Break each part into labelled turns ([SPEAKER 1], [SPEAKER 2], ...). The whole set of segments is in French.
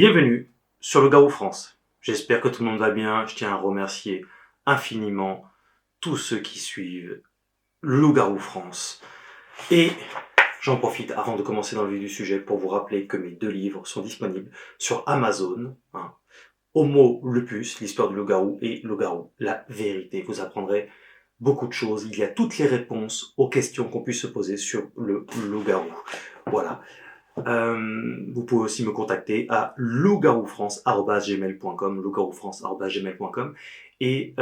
[SPEAKER 1] Bienvenue sur Le Garou France. J'espère que tout le monde va bien. Je tiens à remercier infiniment tous ceux qui suivent Le Garou France. Et j'en profite avant de commencer dans le vif du sujet pour vous rappeler que mes 2 livres sont disponibles sur Amazon. Homo Lupus, l'histoire du loup-garou, et Loup-garou, la vérité. Vous apprendrez beaucoup de choses. Il y a toutes les réponses aux questions qu'on puisse se poser sur le loup-garou. Voilà. Vous pouvez aussi me contacter à lougaroufrance@gmail.com, lougaroufrance@gmail.com. Et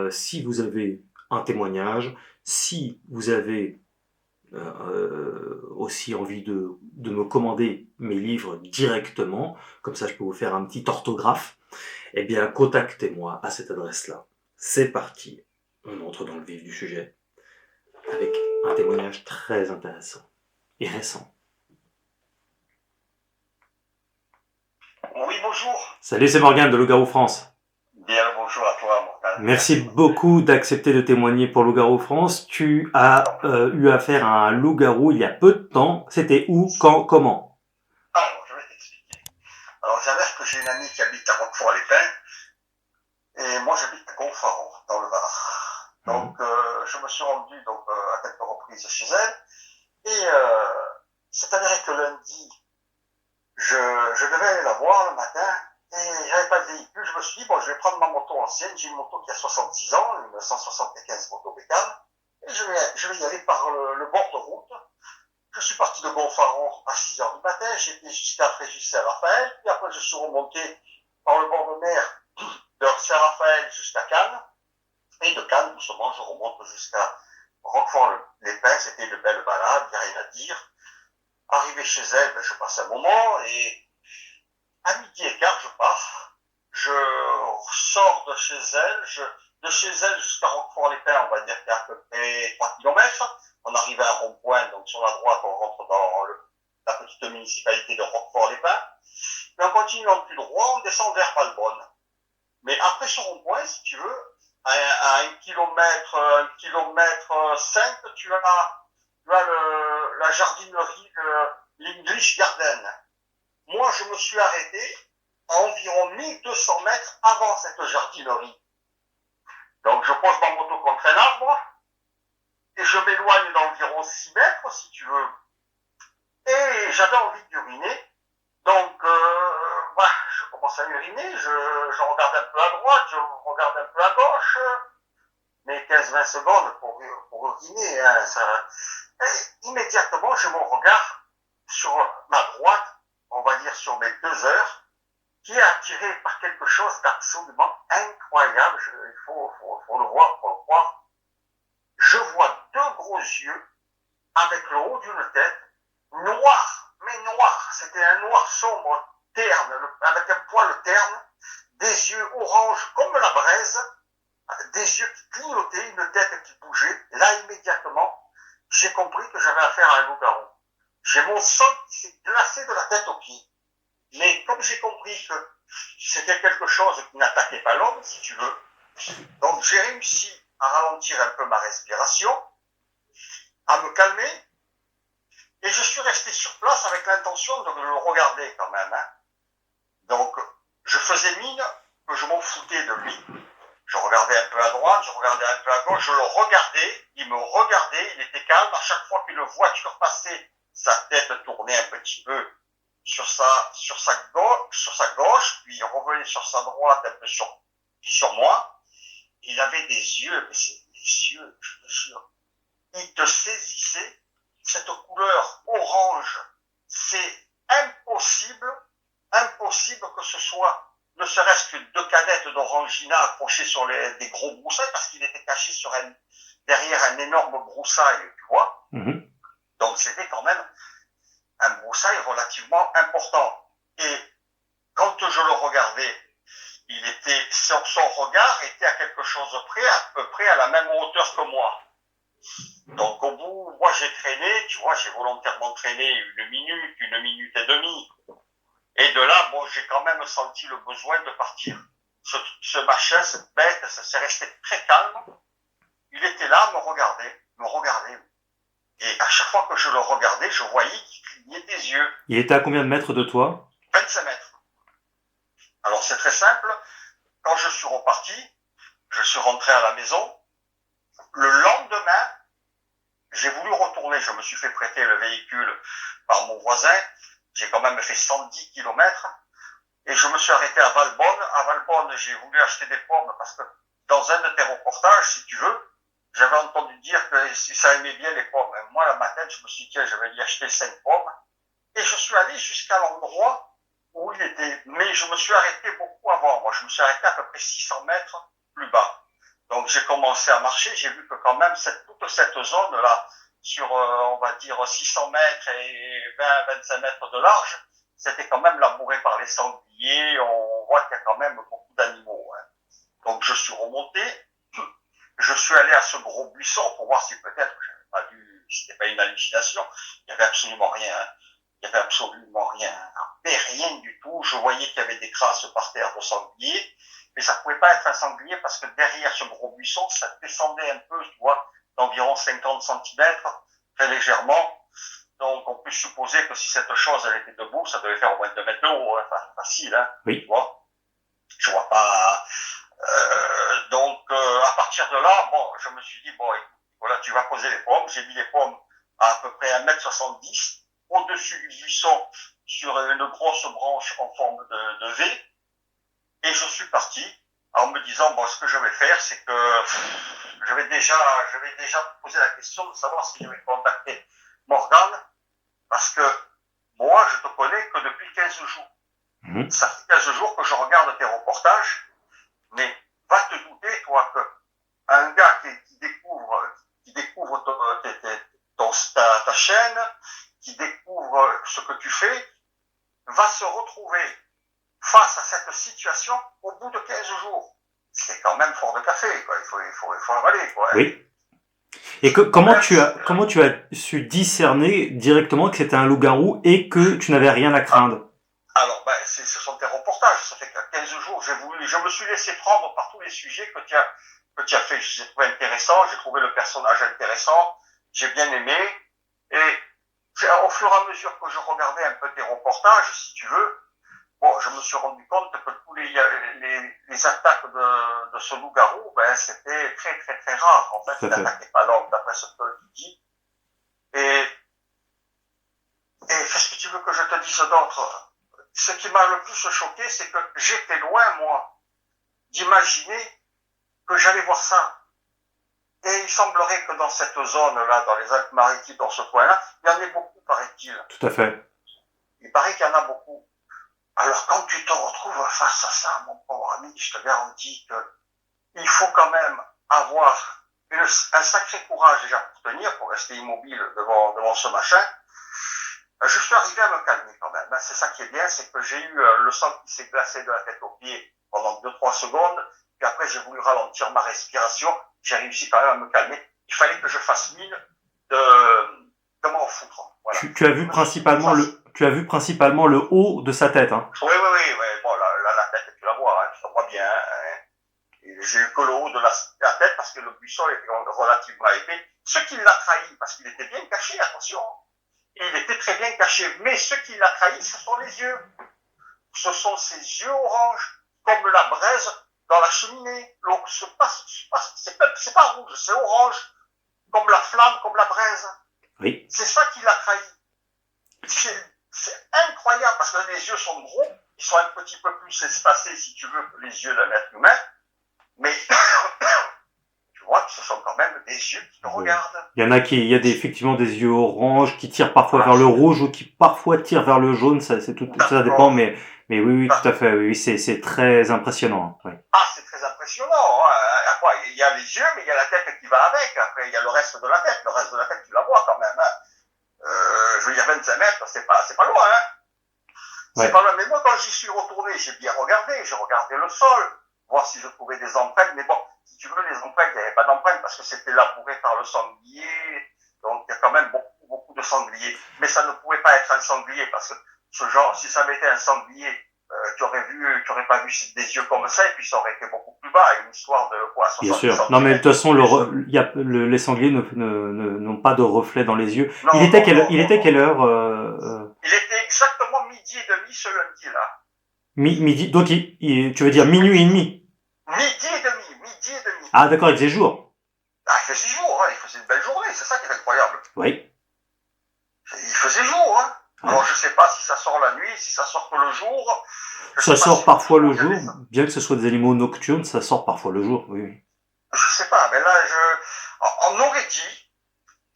[SPEAKER 1] si vous avez un témoignage, si vous avez aussi envie de me commander mes livres directement, comme ça je peux vous faire un petit orthographe, eh bien contactez-moi à cette adresse-là. C'est parti, on entre dans le vif du sujet avec un témoignage très intéressant et récent.
[SPEAKER 2] Oui, bonjour.
[SPEAKER 1] Salut, c'est Morgane de Le Garou France.
[SPEAKER 2] Bien, bonjour à toi, Morgane.
[SPEAKER 1] Merci beaucoup d'accepter de témoigner pour Le Garou France. Tu as eu affaire à un loup-garou il y a peu de temps. C'était où, quand, comment?
[SPEAKER 2] Alors, je vais t'expliquer. Alors, j'avère que j'ai une amie qui habite à Roquefort-les-Pins et moi j'habite à Gonfaron, dans le Var. Donc, je me suis rendu à quelques reprises chez elle et c'est avéré que lundi, je devais aller la voir le matin et j'avais pas de véhicule. Je me suis dit, bon, je vais prendre ma moto ancienne. J'ai une moto qui a 66 ans, une 175 moto bécane, et je vais y aller par le bord de route. Je suis parti de Gonfaron à 6 heures du matin, j'ai été jusqu'à Fréjus-Saint-Raphaël, puis après je suis remonté par le bord de mer de Saint-Raphaël jusqu'à Cannes, et de Cannes, doucement, je remonte jusqu'à Roquefort-les-Pins. C'était une belle balade, il n'y a rien à dire. Arrivé chez elle, je passe un moment, et à 12h15, je pars. Je sors de chez elle, de chez elle jusqu'à Roquefort-les-Pins, on va dire qu'il y a à peu près 3 km. On arrive à un rond-point, donc sur la droite, on rentre dans la petite municipalité de Roquefort-les-Pins. Puis en continuant plus droit, on descend vers Valbonne. Mais après ce rond-point, si tu veux, à 1 km 5, tu as la jardinerie de l'English Garden. Moi, je me suis arrêté à environ 1200 mètres avant cette jardinerie. Donc, je pose ma moto contre un arbre et je m'éloigne d'environ 6 mètres, si tu veux. Et j'avais envie d'uriner. Donc, je commence à uriner. Je regarde un peu à droite, je regarde un peu à gauche. Mais 15-20 secondes pour uriner, hein, Et immédiatement, j'ai mon regard sur ma droite, on va dire sur mes 2 heures, qui est attiré par quelque chose d'absolument incroyable. Il faut le voir, faut le croire. Je vois 2 gros yeux avec le haut d'une tête noir, mais noir. C'était un noir sombre, terne, avec un poil terne, des yeux orange comme la braise, des yeux qui clignotaient, une tête qui bougeait. Là, immédiatement, j'ai compris que j'avais affaire à un loup-garou. J'ai mon sang qui s'est glacé de la tête aux pieds. Mais comme j'ai compris que c'était quelque chose qui n'attaquait pas l'homme, si tu veux, donc j'ai réussi à ralentir un peu ma respiration, à me calmer, et je suis resté sur place avec l'intention de le regarder quand même. Donc, je faisais mine que je m'en foutais de lui. Je regardais un peu à droite, je regardais un peu à gauche, je le regardais, il me regardait, il était calme. À chaque fois qu'une voiture passait, sa tête tournait un petit peu sur sa gauche, puis il revenait sur sa droite, un peu sur moi. Il avait des yeux, mais c'est des yeux, je te jure, il te saisissait. Cette couleur orange, c'est impossible que ce soit ne serait-ce que 2 canettes d'orangina accrochées sur des gros broussailles, parce qu'il était caché derrière un énorme broussaille, tu vois. Donc c'était quand même un broussaille relativement important. Et quand je le regardais, son regard était à quelque chose près, à peu près à la même hauteur que moi. Donc au bout, moi j'ai traîné, tu vois, j'ai volontairement traîné 1 minute, 1 minute et demie. Et de là, bon, j'ai quand même senti le besoin de partir. Ce machin, cette bête, ça s'est resté très calme. Il était là, me regardait. Et à chaque fois que je le regardais, je voyais qu'il clignait des yeux.
[SPEAKER 1] Il était à combien de mètres de toi?
[SPEAKER 2] 25 mètres. Alors c'est très simple. Quand je suis reparti, je suis rentré à la maison. Le lendemain, j'ai voulu retourner. Je me suis fait prêter le véhicule par mon voisin. J'ai quand même fait 110 kilomètres. Et je me suis arrêté à Valbonne. À Valbonne, j'ai voulu acheter des pommes parce que dans un de tes reportages, si tu veux, j'avais entendu dire que ça aimait bien les pommes. Et moi, ma tête, je me suis dit, tiens, je vais y acheter 5 pommes. Et je suis allé jusqu'à l'endroit où il était. Mais je me suis arrêté beaucoup avant. Moi, je me suis arrêté à peu près 600 mètres plus bas. Donc, j'ai commencé à marcher. J'ai vu que quand même, toute cette zone-là, sur, on va dire, 600 mètres et 20-25 mètres de large, c'était quand même labouré par les sangliers. On voit qu'il y a quand même beaucoup d'animaux. Hein. Donc, je suis remonté. Je suis allé à ce gros buisson pour voir si peut-être j'avais pas vu, c'était pas une hallucination. Il y avait absolument rien. Hein. Il y avait absolument rien. Mais rien du tout. Je voyais qu'il y avait des traces par terre de sangliers. Mais ça pouvait pas être un sanglier parce que derrière ce gros buisson, ça descendait un peu, tu vois, d'environ 50 centimètres, très légèrement. Donc, on peut supposer que si cette chose, elle était debout, ça devait faire au moins 2 mètres de haut, hein. Enfin, facile, hein.
[SPEAKER 1] Oui.
[SPEAKER 2] Tu vois. Je vois pas, donc, à partir de là, bon, je me suis dit, bon, écoute, voilà, tu vas poser les pommes. J'ai mis les pommes à peu près 1,70 m au-dessus du buisson sur une grosse branche en forme de V. Et je suis parti en me disant, bon, ce que je vais faire, c'est que je vais déjà me poser la question de savoir si je vais contacter Morgane, parce que moi, je te connais que depuis 15 jours. Mmh. Ça fait 15 jours que je regarde tes reportages, mais va te douter, toi, qu'un gars qui découvre ta chaîne, qui découvre ce que tu fais, va se retrouver face à cette situation au bout de 15 jours. C'est quand même fort de café, quoi. Il faut avaler, quoi.
[SPEAKER 1] Oui. Et comment tu as su discerner directement que c'était un loup-garou et que tu n'avais rien à craindre?
[SPEAKER 2] Alors, ce sont tes reportages. Ça fait 15 jours, je me suis laissé prendre par tous les sujets que tu as fait. J'ai trouvé intéressant, j'ai trouvé le personnage intéressant, j'ai bien aimé. Et au fur et à mesure que je regardais un peu tes reportages, si tu veux, bon, je me suis rendu compte que tous les attaques de ce loup-garou, c'était très, très, très rare. En fait, il n'attaquait pas l'homme, d'après ce que tu dis. Et qu'est-ce que tu veux que je te dise d'autre? Ce qui m'a le plus choqué, c'est que j'étais loin, moi, d'imaginer que j'allais voir ça. Et il semblerait que dans cette zone-là, dans les Alpes-Maritimes, dans ce coin-là, il y en ait beaucoup, paraît-il.
[SPEAKER 1] Tout à fait.
[SPEAKER 2] Il paraît qu'il y en a beaucoup. Alors, quand tu te retrouves face à ça, mon pauvre ami, je te garantis qu'il faut quand même avoir un sacré courage déjà pour tenir, pour rester immobile devant ce machin. Je suis arrivé à me calmer quand même. C'est ça qui est bien, c'est que j'ai eu le sang qui s'est glacé de la tête aux pieds pendant 2-3 secondes. Puis après, j'ai voulu ralentir ma respiration. J'ai réussi quand même à me calmer. Il fallait que je fasse mine de m'en foutre. Voilà.
[SPEAKER 1] Tu as vu principalement le haut de sa tête, hein?
[SPEAKER 2] Oui. Bon, la tête, tu la vois, hein, tu la vois bien. Hein. J'ai eu que le haut de la tête parce que le buisson était relativement épais. Ce qui l'a trahi, parce qu'il était bien caché, attention. Et il était très bien caché. Mais ce qui l'a trahi, ce sont les yeux. Ce sont ces yeux oranges, comme la braise dans la cheminée. Donc, c'est pas rouge, c'est orange, comme la flamme, comme la braise.
[SPEAKER 1] Oui.
[SPEAKER 2] C'est ça qui l'a trahi. C'est incroyable, parce que les yeux sont gros, ils sont un petit peu plus espacés, si tu veux, que les yeux d'un être humain. Mais tu vois que ce sont quand même des yeux qui te regardent.
[SPEAKER 1] Il y a effectivement des yeux orange qui tirent parfois vers le rouge ou qui parfois tirent vers le jaune, ça dépend, mais oui, tout à fait, oui, c'est très impressionnant. Oui.
[SPEAKER 2] Ah, c'est très impressionnant. Hein. Il y a les yeux, mais il y a la tête qui va avec. Après, il y a le reste de la tête. Le reste de la tête, tu la vois quand même. Hein. Je veux dire, 25 mètres, c'est pas loin. Hein. C'est pas loin. Mais moi, quand j'y suis retourné, j'ai bien regardé. J'ai regardé le sol, voir si je trouvais des empreintes. Mais bon, si tu veux, les empreintes, il n'y avait pas d'empreintes parce que c'était labouré par le sanglier. Donc, il y a quand même beaucoup de sangliers. Mais ça ne pouvait pas être un sanglier parce que ce genre, si ça avait été un sanglier, tu aurais pas vu des yeux comme ça et puis ça aurait été beaucoup plus bas. Une histoire de quoi, 60
[SPEAKER 1] Bien sûr. Non, mais de toute façon, les sangliers n'ont pas de reflet dans les yeux.
[SPEAKER 2] Non,
[SPEAKER 1] il était quelle heure
[SPEAKER 2] Il était exactement 12h30 ce lundi-là.
[SPEAKER 1] Midi, donc tu veux dire minuit et demi?
[SPEAKER 2] Midi et demi.
[SPEAKER 1] Ah d'accord, il faisait jour.
[SPEAKER 2] Ah, il faisait jour, hein, il faisait une belle journée, c'est ça qui est incroyable.
[SPEAKER 1] Oui.
[SPEAKER 2] Il faisait jour, hein.
[SPEAKER 1] Ouais.
[SPEAKER 2] Alors je sais pas si ça sort la nuit, si ça sort que le jour. Je
[SPEAKER 1] Ça
[SPEAKER 2] sais pas
[SPEAKER 1] sort
[SPEAKER 2] si
[SPEAKER 1] parfois le
[SPEAKER 2] regardez
[SPEAKER 1] jour,
[SPEAKER 2] ça.
[SPEAKER 1] bien que ce soit des animaux nocturnes, ça sort parfois le jour, oui, oui.
[SPEAKER 2] Je sais pas, mais là, on aurait dit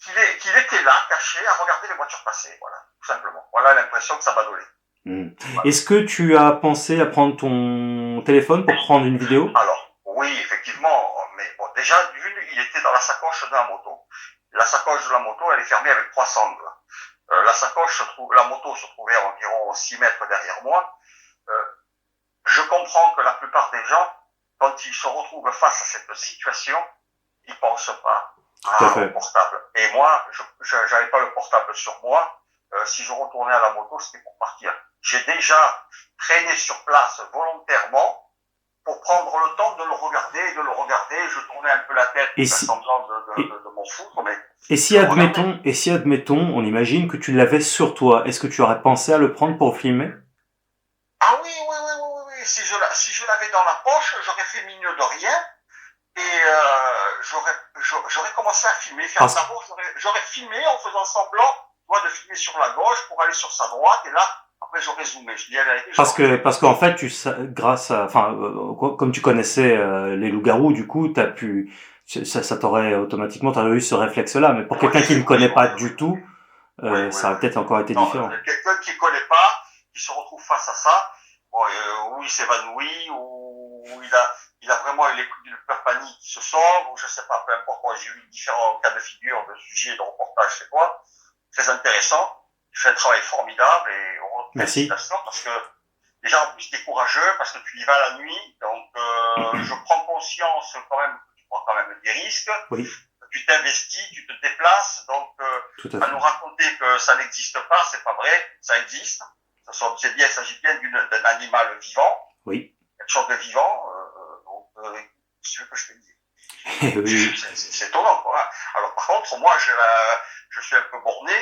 [SPEAKER 2] qu'il était là, caché, à regarder les voitures passer, voilà, tout simplement. Voilà l'impression que ça m'a donné. Voilà.
[SPEAKER 1] Est-ce que tu as pensé à prendre ton téléphone pour prendre une vidéo?
[SPEAKER 2] Alors, oui, effectivement, mais bon, déjà, d'une, il était dans la sacoche de la moto. La sacoche de la moto, elle est fermée avec 3 sangles. La moto se trouvait à environ 6 mètres derrière moi. Je comprends que la plupart des gens, quand ils se retrouvent face à cette situation, ils pensent pas
[SPEAKER 1] Tout à
[SPEAKER 2] au
[SPEAKER 1] fait.
[SPEAKER 2] portable. Et moi, je n'avais pas le portable sur moi. Si je retournais à la moto, c'était pour partir. J'ai déjà traîné sur place volontairement pour prendre le temps de le regarder. Je tournais un peu la tête pour faire semblant de m'en foutre, mais
[SPEAKER 1] et si admettons, on imagine que tu l'avais sur toi, est-ce que tu aurais pensé à le prendre pour filmer?
[SPEAKER 2] ah oui, oui, oui, oui, oui, oui. Si je l'avais dans la poche, j'aurais fait mine de rien et j'aurais commencé à filmer. D'abord, j'aurais filmé en faisant semblant, moi, de filmer sur la gauche pour aller sur sa droite et là, après, j'aurais zoomé. Je dis la vérité.
[SPEAKER 1] Parce qu'en fait, grâce à, enfin, comme tu connaissais les loups-garous, du coup, ça t'aurait automatiquement, t'aurais eu ce réflexe-là. Mais pour quelqu'un qui ne connaît pas du tout, ça aurait peut-être encore été
[SPEAKER 2] non,
[SPEAKER 1] différent.
[SPEAKER 2] quelqu'un qui ne connaît pas, qui se retrouve face à ça, bon, où il s'évanouit, où il a vraiment une peur panique qui se sort, ou je sais pas, peu importe. Moi, j'ai eu différents cas de figure, de sujets, de reportages chez toi. Très intéressant. Tu fais un travail formidable et félicitations parce que déjà, en plus, tu es courageux parce que tu y vas la nuit. Donc, je prends conscience quand même que tu prends quand même des risques.
[SPEAKER 1] Oui.
[SPEAKER 2] Tu t'investis, tu te déplaces, donc à nous raconter que ça n'existe pas, c'est pas vrai, ça existe. Il s'agit bien d'un animal vivant,
[SPEAKER 1] oui.
[SPEAKER 2] quelque chose de vivant. Donc, qu'est-ce que je te dis?
[SPEAKER 1] Oui.
[SPEAKER 2] C'est étonnant, quoi. Alors par contre, moi, je suis un peu borné.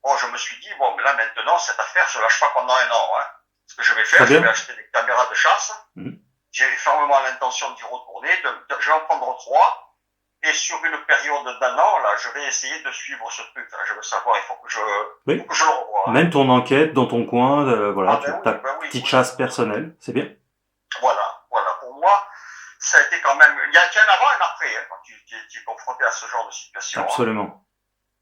[SPEAKER 2] Bon, je me suis dit, bon, mais là maintenant, cette affaire, je lâche pas pendant un an. Hein. Ce que je vais faire, je vais acheter des caméras de chasse. J'ai fermement l'intention d'y retourner. Je vais en prendre 3. Et sur une période d'un an, là, je vais essayer de suivre ce truc. Là. Je veux savoir, il faut que je le revoie. Hein.
[SPEAKER 1] Même ton enquête dans ton coin, voilà, ta petite chasse personnelle, c'est bien.
[SPEAKER 2] Voilà. Pour moi, ça a été quand même. Il y a un avant et un après hein, quand tu es confronté à ce genre de situation.
[SPEAKER 1] Absolument.
[SPEAKER 2] Hein.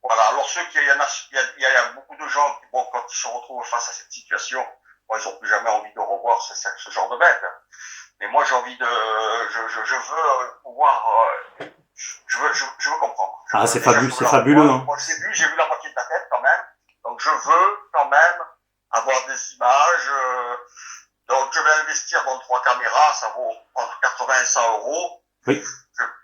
[SPEAKER 2] Voilà. Alors il y a beaucoup de gens qui, bon, quand ils se retrouvent face à cette situation, bon, ils n'ont plus jamais envie de revoir ce genre de bête. Mais moi, j'ai envie de, je veux pouvoir. Je veux comprendre.
[SPEAKER 1] C'est fabuleux. Hein.
[SPEAKER 2] Moi, j'ai vu la moitié de la tête quand même. Donc, je veux quand même avoir des images. Donc, je vais investir dans 3 caméras. Ça vaut entre 80 et 100 euros.
[SPEAKER 1] Oui.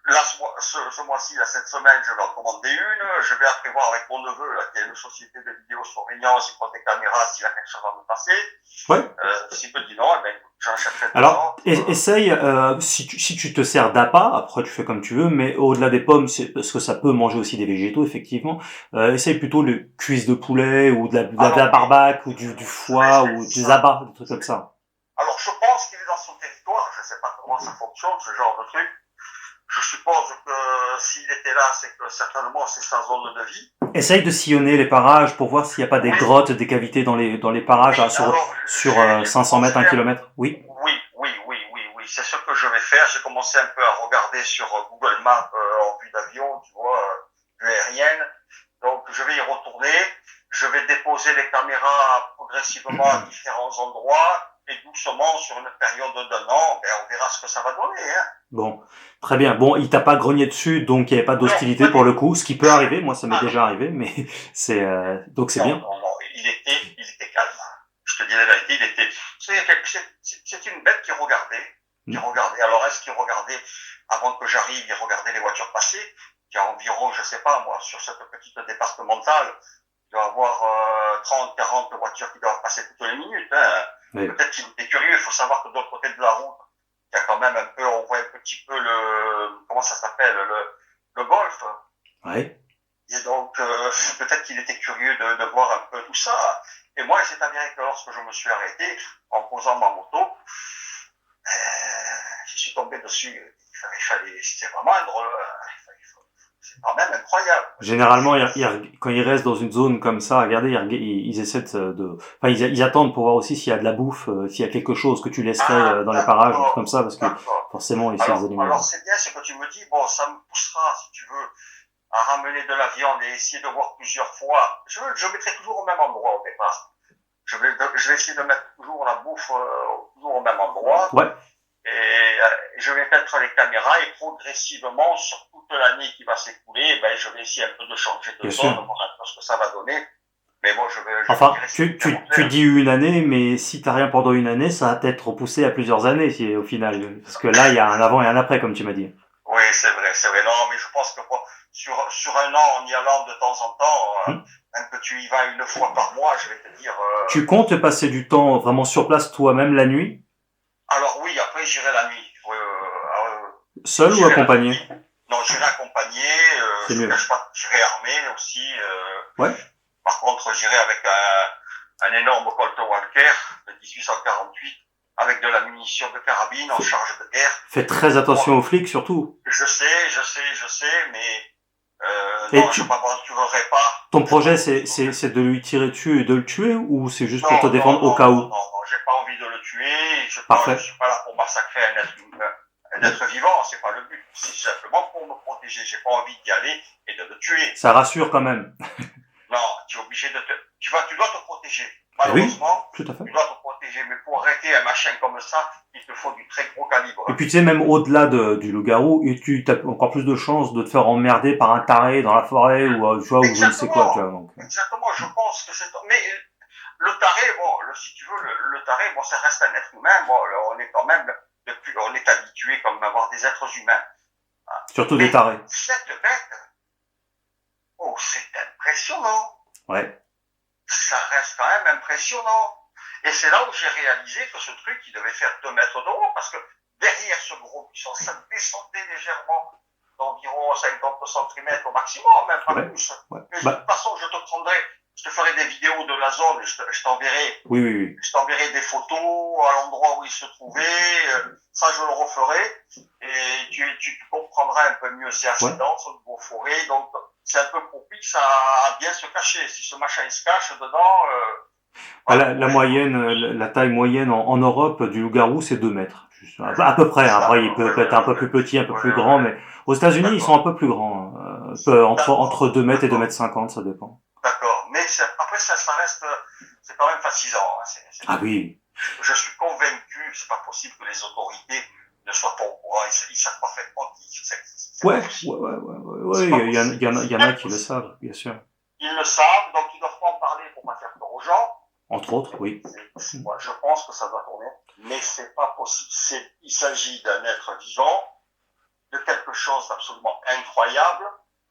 [SPEAKER 2] Là, ce mois-ci, là, cette semaine, je vais en commander une. Je vais après voir avec mon neveu, là, qui a une société de vidéosurveillance, il prend des caméras, s'il a quelque chose à me passer.
[SPEAKER 1] Ouais.
[SPEAKER 2] S'il me dit non, eh ben, j'en achèterai.
[SPEAKER 1] Alors, essaye, si tu te sers d'appât, après tu fais comme tu veux, mais au-delà des pommes, parce que ça peut manger aussi des végétaux, effectivement, essaye plutôt le cuisse de poulet, ou de la barbaque, ou du foie, ou des abats, des trucs comme ça.
[SPEAKER 2] Alors, je pense qu'il est dans son territoire, je sais pas comment ça fonctionne, ce genre de truc. Je suppose que s'il était là, c'est que certainement c'est sa zone de vie.
[SPEAKER 1] Essaye de sillonner les parages pour voir s'il n'y a pas des grottes, des cavités dans les parages sur 500 mètres, 1 kilomètre. Oui.
[SPEAKER 2] Oui. C'est ce que je vais faire. J'ai commencé un peu à regarder sur Google Maps en vue d'avion, tu vois, vue aérienne. Donc je vais y retourner. Je vais déposer les caméras progressivement à différents endroits. Et doucement, sur une période d'un an, ben, on verra ce que ça va donner. Hein.
[SPEAKER 1] Bon, très bien. Bon, il t'a pas grogné dessus, donc il n'y avait pas d'hostilité pour le coup, ce qui peut arriver. Moi, ça m'est déjà arrivé, mais donc c'est bien.
[SPEAKER 2] Non, il était calme. Je te dis la vérité, c'est une bête qui regardait. Alors, est-ce qu'il regardait, avant que j'arrive, il regardait les voitures passer? Il y a environ, je sais pas, moi, sur cette petite départementale, il doit y avoir 30, 40 voitures qui doivent passer toutes les minutes. Hein. Oui. Peut-être qu'il était curieux, il faut savoir que de l'autre côté de la route, il y a quand même un peu, on voit un petit peu comment ça s'appelle, le golf.
[SPEAKER 1] Oui.
[SPEAKER 2] Et donc, peut-être qu'il était curieux de voir un peu tout ça. Et moi, il s'est avéré que lorsque je me suis arrêté, en posant ma moto, je suis tombé dessus. C'était vraiment un drôle. C'est quand même incroyable.
[SPEAKER 1] Généralement, quand ils restent dans une zone comme ça, regardez, ils essaient enfin, ils attendent pour voir aussi s'il y a de la bouffe, s'il y a quelque chose que tu laisserais dans les parages, un truc comme ça, parce que forcément, c'est des animaux.
[SPEAKER 2] Alors, c'est bien ce que tu me dis. Bon, ça me poussera, si tu veux, à ramener de la viande et essayer de voir plusieurs fois. Je mettrai toujours au même endroit au départ. Je vais essayer de mettre toujours la bouffe toujours au même endroit.
[SPEAKER 1] Ouais.
[SPEAKER 2] Et je vais mettre les caméras et progressivement, sur toute l'année qui va s'écouler, ben, je vais essayer un peu de changer de zone, voir un peu ce que ça va donner. Mais bon,
[SPEAKER 1] enfin, tu dis une année, mais si t'as rien pendant une année, ça va peut-être repousser à plusieurs années, au final. Parce que là, il y a un avant et un après, comme tu m'as dit.
[SPEAKER 2] Oui, c'est vrai. Non, mais je pense que sur un an, en y allant de temps en temps, même que tu y vas une fois par mois, je vais te dire...
[SPEAKER 1] Tu comptes passer du temps vraiment sur place toi-même la nuit?
[SPEAKER 2] Alors oui, après j'irai la nuit.
[SPEAKER 1] Seul ou accompagné?
[SPEAKER 2] Non, j'irai accompagné.
[SPEAKER 1] C'est
[SPEAKER 2] je
[SPEAKER 1] mieux.
[SPEAKER 2] Ne cache pas, j'irai armé aussi.
[SPEAKER 1] Ouais.
[SPEAKER 2] Par contre, j'irai avec un énorme Colt Walker de 1848 avec de la munition de carabine en charge de guerre.
[SPEAKER 1] Fais très attention aux flics surtout.
[SPEAKER 2] Je sais, mais non, je ne m'aventurerai pas.
[SPEAKER 1] Ton projet, c'est de lui tirer dessus et de le tuer, ou c'est juste pour te défendre au cas où?
[SPEAKER 2] Non, j'ai pas envie de le tuer.
[SPEAKER 1] Parfait.
[SPEAKER 2] Je suis pas là pour massacrer un être vivant, c'est pas le but. C'est simplement pour me protéger. J'ai pas envie d'y aller et de le tuer.
[SPEAKER 1] Ça rassure quand même.
[SPEAKER 2] Non, tu es obligé de tu dois te protéger. Malheureusement,
[SPEAKER 1] oui, tout à fait.
[SPEAKER 2] Tu dois te protéger. Mais pour arrêter un machin comme ça, il te faut du très gros calibre.
[SPEAKER 1] Et puis tu sais, même au-delà du loup-garou, tu as encore plus de chances de te faire emmerder par un taré dans la forêt ou tu vois, ou je ne sais quoi, tu vois. Donc.
[SPEAKER 2] Exactement, je pense que c'est... Mais le taré, bon, si tu veux, le taré, bon, ça reste un être humain. Bon, on est quand même, on est habitué comme à avoir des êtres humains.
[SPEAKER 1] Surtout des tarés.
[SPEAKER 2] Cette bête, oh, c'est impressionnant.
[SPEAKER 1] Ouais.
[SPEAKER 2] Ça reste quand même impressionnant. Et c'est là où j'ai réalisé que ce truc, il devait faire 2 mètres de haut, parce que derrière ce gros buisson, ça descendait légèrement d'environ 50 cm au maximum, même pas plus.
[SPEAKER 1] Ouais.
[SPEAKER 2] Mais de toute façon, je te ferai des vidéos de la zone, je t'enverrai.
[SPEAKER 1] Oui.
[SPEAKER 2] Je t'enverrai des photos à l'endroit où il se trouvait, ça je le referai, et tu comprendras un peu mieux. C'est assez dense, une beau forêt, donc c'est un peu propice à bien se cacher. Si ce machin il se cache dedans...
[SPEAKER 1] la taille moyenne en Europe du loup-garou, c'est 2 mètres. À peu près. Après, il peut être un peu plus petit, un peu plus grand, mais aux États-Unis, ils sont un peu plus grands. Entre 2 mètres et 2 mètres 50, ça dépend.
[SPEAKER 2] D'accord. Mais après, ça reste, c'est quand même fascinant.
[SPEAKER 1] Ah oui.
[SPEAKER 2] Je suis convaincu, c'est pas possible que les autorités ne soient pas au courant. Ils savent parfaitement
[SPEAKER 1] il y en a qui le savent, bien sûr.
[SPEAKER 2] Ils le savent, donc ils doivent pas en parler pour pas faire peur aux gens.
[SPEAKER 1] Entre autres, oui.
[SPEAKER 2] Moi, je pense que ça doit tourner, mais c'est pas possible. Il s'agit d'un être vivant, de quelque chose d'absolument incroyable.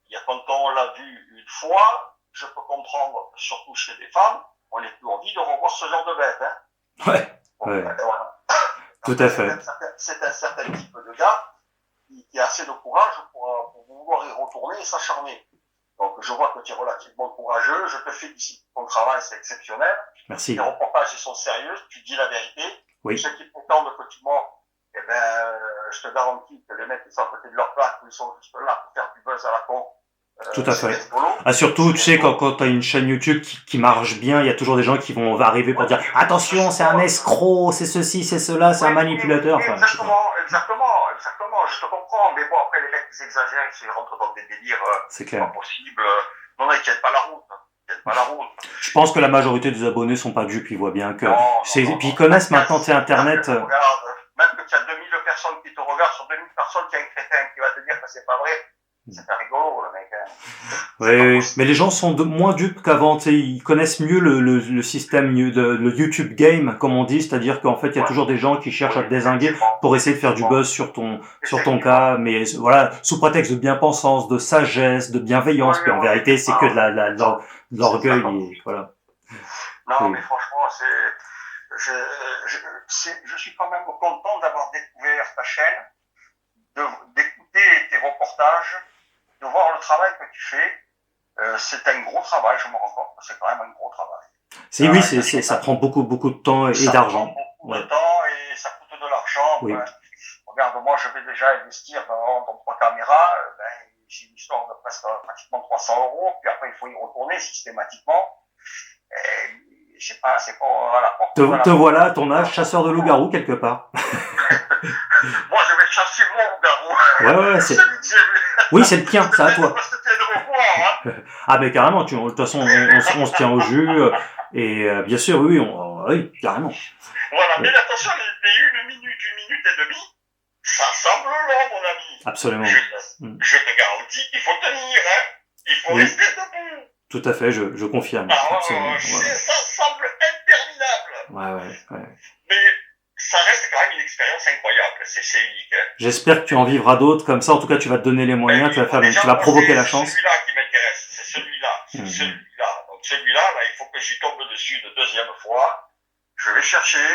[SPEAKER 2] Il y a quand on l'a vu une fois, je peux comprendre, surtout chez des femmes, on n'est plus envie de revoir ce genre de bête. Hein.
[SPEAKER 1] Ouais.
[SPEAKER 2] Voilà.
[SPEAKER 1] Tout à fait.
[SPEAKER 2] C'est un certain type de gars qui a assez de courage pour vouloir y retourner et s'acharner. Donc, je vois que tu es relativement courageux. Je te félicite pour ton travail, c'est exceptionnel.
[SPEAKER 1] Merci.
[SPEAKER 2] Les reportages, ils sont sérieux. Tu dis la vérité.
[SPEAKER 1] Oui.
[SPEAKER 2] Ceux qui prétendent que tu mens, eh ben, je te garantis que les mecs, ils sont à côté de leur plaque, ils sont juste là pour faire du buzz à la con.
[SPEAKER 1] Tout à fait. Surtout, tu sais, quand tu as une chaîne YouTube qui marche bien, il y a toujours des gens qui vont arriver pour dire attention, c'est un escroc, c'est ceci, c'est cela, c'est un manipulateur.
[SPEAKER 2] Enfin, exactement. Je te comprends. Mais bon, après, les mecs, ils exagèrent, ils rentrent dans des délires.
[SPEAKER 1] C'est clair.
[SPEAKER 2] Pas possible. Non, ils tiennent pas la route.
[SPEAKER 1] Je pense que la majorité des abonnés sont pas dupes, ils voient bien que. Puis ils connaissent maintenant, tu sais, Internet.
[SPEAKER 2] Regarde, même que tu as 2000 personnes qui te regardent, sur 2000 personnes, il y a un crétin qui va te dire que c'est pas vrai. C'est pas rigolo, le mec.
[SPEAKER 1] Oui, mais les gens sont moins dupes qu'avant, tu sais, ils connaissent mieux le système, le YouTube game, comme on dit, c'est-à-dire qu'en fait, il y a toujours des gens qui cherchent à te dézinguer pour essayer de faire du buzz sur ton cas, mais voilà, sous prétexte de bien-pensance, de sagesse, de bienveillance, puis en vérité, c'est que de l'orgueil, et voilà.
[SPEAKER 2] Non, mais franchement, je suis quand même content d'avoir découvert ta chaîne, d'écouter tes reportages, de voir le travail que tu fais. C'est un gros travail, je me rends compte que c'est quand même un gros travail.
[SPEAKER 1] Oui, ça prend beaucoup de temps et d'argent.
[SPEAKER 2] Ça prend beaucoup de temps et ça coûte de l'argent.
[SPEAKER 1] Oui.
[SPEAKER 2] Ben, regarde, moi, je vais déjà investir dans 3 caméras. J'ai une histoire de pratiquement 300 €. Puis après, il faut y retourner systématiquement. Et c'est pas voilà.
[SPEAKER 1] Te voilà à ton âge, chasseur de loup-garou quelque part.
[SPEAKER 2] Moi, je vais chasser mon loup-garou.
[SPEAKER 1] Ouais, oui, c'est le tien, c'est à toi. Ah, mais carrément, de toute façon, on se tient au jus, et bien sûr, oui, carrément.
[SPEAKER 2] Voilà, mais attention, les 1 minute et demie, ça semble long, mon ami.
[SPEAKER 1] Absolument.
[SPEAKER 2] Je te garantis qu'il faut tenir, hein. Il faut rester debout.
[SPEAKER 1] Tout à fait, je confirme.
[SPEAKER 2] Absolument. Ça semble interminable.
[SPEAKER 1] Ouais.
[SPEAKER 2] Mais ça reste quand même une expérience incroyable, c'est unique. Hein.
[SPEAKER 1] J'espère que tu en vivras d'autres comme ça. En tout cas, tu vas te donner les moyens, tu vas provoquer la chance.
[SPEAKER 2] C'est celui-là qui m'intéresse, c'est celui-là. Donc celui-là, là, il faut que j'y tombe dessus une deuxième fois. Je vais chercher,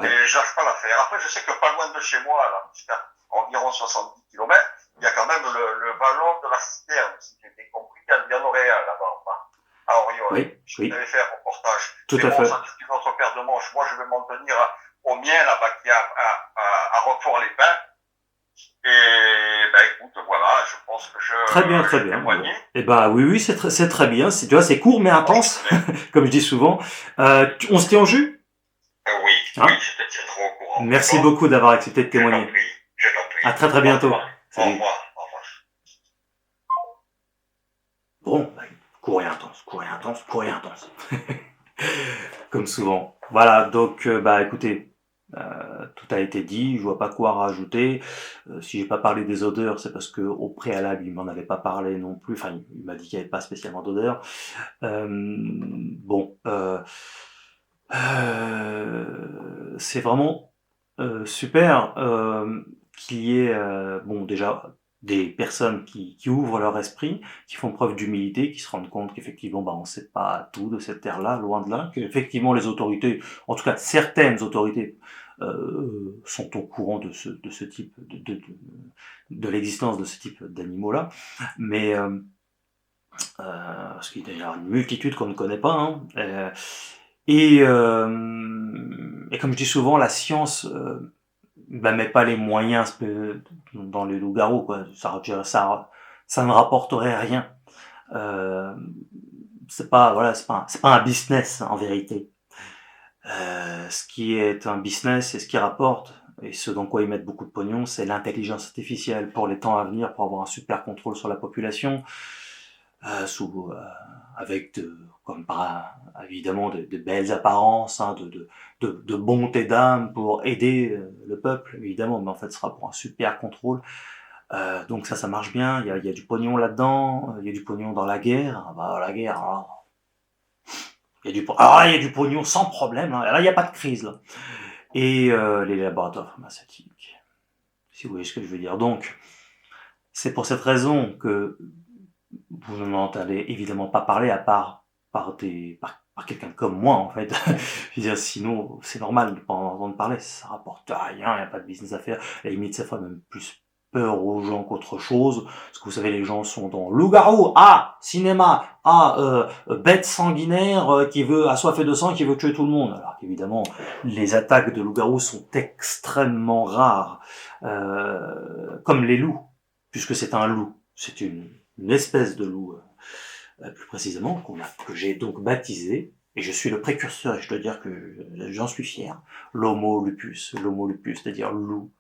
[SPEAKER 2] et j'arrive pas à la faire. Après, je sais que pas loin de chez moi, là, jusqu'à environ 70 km, il y a quand même le ballon de la citerne, si j'ai bien compris, il y en aurait un là-bas, à Oriol.
[SPEAKER 1] Oui.
[SPEAKER 2] J'avais fait un reportage.
[SPEAKER 1] Tout à fait.
[SPEAKER 2] Ça c'est une autre paire de manches. Moi, je vais m'en tenir au mien, là-bas, qui est à Roquefort-les-Pins. Et, écoute, voilà, je pense que
[SPEAKER 1] Très bien. Et oui, c'est très bien. Tu vois, c'est court mais intense, comme je dis souvent. On se tient au jus?
[SPEAKER 2] Oui, je te tiendrai au courant.
[SPEAKER 1] Merci beaucoup d'avoir accepté de témoigner.
[SPEAKER 2] Je t'en prie.
[SPEAKER 1] À très bientôt.
[SPEAKER 2] Au revoir.
[SPEAKER 1] Bon, court et intense. Comme souvent. Voilà, donc, écoutez, tout a été dit, je vois pas quoi rajouter. Si j'ai pas parlé des odeurs, c'est parce que au préalable, il m'en avait pas parlé non plus. Enfin, il m'a dit qu'il n'y avait pas spécialement d'odeur. C'est vraiment super qu'il y ait, déjà des personnes qui ouvrent leur esprit, qui font preuve d'humilité, qui se rendent compte qu'effectivement, on ne sait pas tout de cette terre-là, loin de là, qu'effectivement les autorités, en tout cas certaines autorités, sont au courant de ce type de l'existence de ce type d'animaux-là, mais parce qu'il y a une multitude qu'on ne connaît pas, hein, et comme je dis souvent, la science met pas les moyens dans les loups-garous, quoi. Ça ne rapporterait rien. C'est pas un business en vérité. Ce qui est un business et ce qui rapporte et ce dans quoi ils mettent beaucoup de pognon, c'est l'intelligence artificielle pour les temps à venir, pour avoir un super contrôle sur la population, avec évidemment de belles apparences, hein, de bonté d'âme pour aider le peuple, évidemment, mais en fait ce sera pour un super contrôle. Donc ça marche bien, il y a du pognon là-dedans, il y a du pognon dans la guerre. La guerre, alors, il y a du pognon sans problème, hein. Là il n'y a pas de crise, là. Et les laboratoires pharmaceutiques, si vous voyez ce que je veux dire. Donc c'est pour cette raison que vous n'en entendez évidemment pas parler, à part par quelqu'un comme moi, en fait. Je veux dire, sinon, c'est normal de pas en entendre parler, ça rapporte rien, il n'y a pas de business à faire. À la limite, ça ferait même plus peur aux gens qu'autre chose, parce que vous savez, les gens sont dans loup-garou, cinéma, bête sanguinaire qui veut assoiffé de sang, qui veut tuer tout le monde. Alors qu'évidemment, les attaques de loup-garou sont extrêmement rares, comme les loups, puisque c'est un loup, c'est une espèce de loup, plus précisément, que j'ai donc baptisé, et je suis le précurseur, et je dois dire que j'en suis fier, l'Homo lupus, c'est-à-dire loup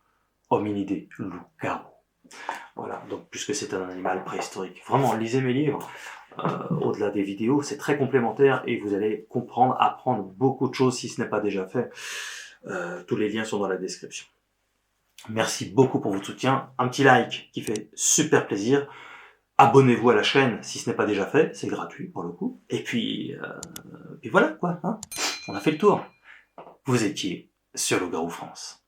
[SPEAKER 1] hominidé, loup-garou. Voilà, donc puisque c'est un animal préhistorique. Vraiment, lisez mes livres, au-delà des vidéos, c'est très complémentaire, et vous allez apprendre beaucoup de choses si ce n'est pas déjà fait. Tous les liens sont dans la description. Merci beaucoup pour votre soutien, un petit like qui fait super plaisir. Abonnez-vous à la chaîne si ce n'est pas déjà fait, c'est gratuit pour le coup. Et puis voilà quoi, hein. On a fait le tour. Vous étiez sur Loup-garou France.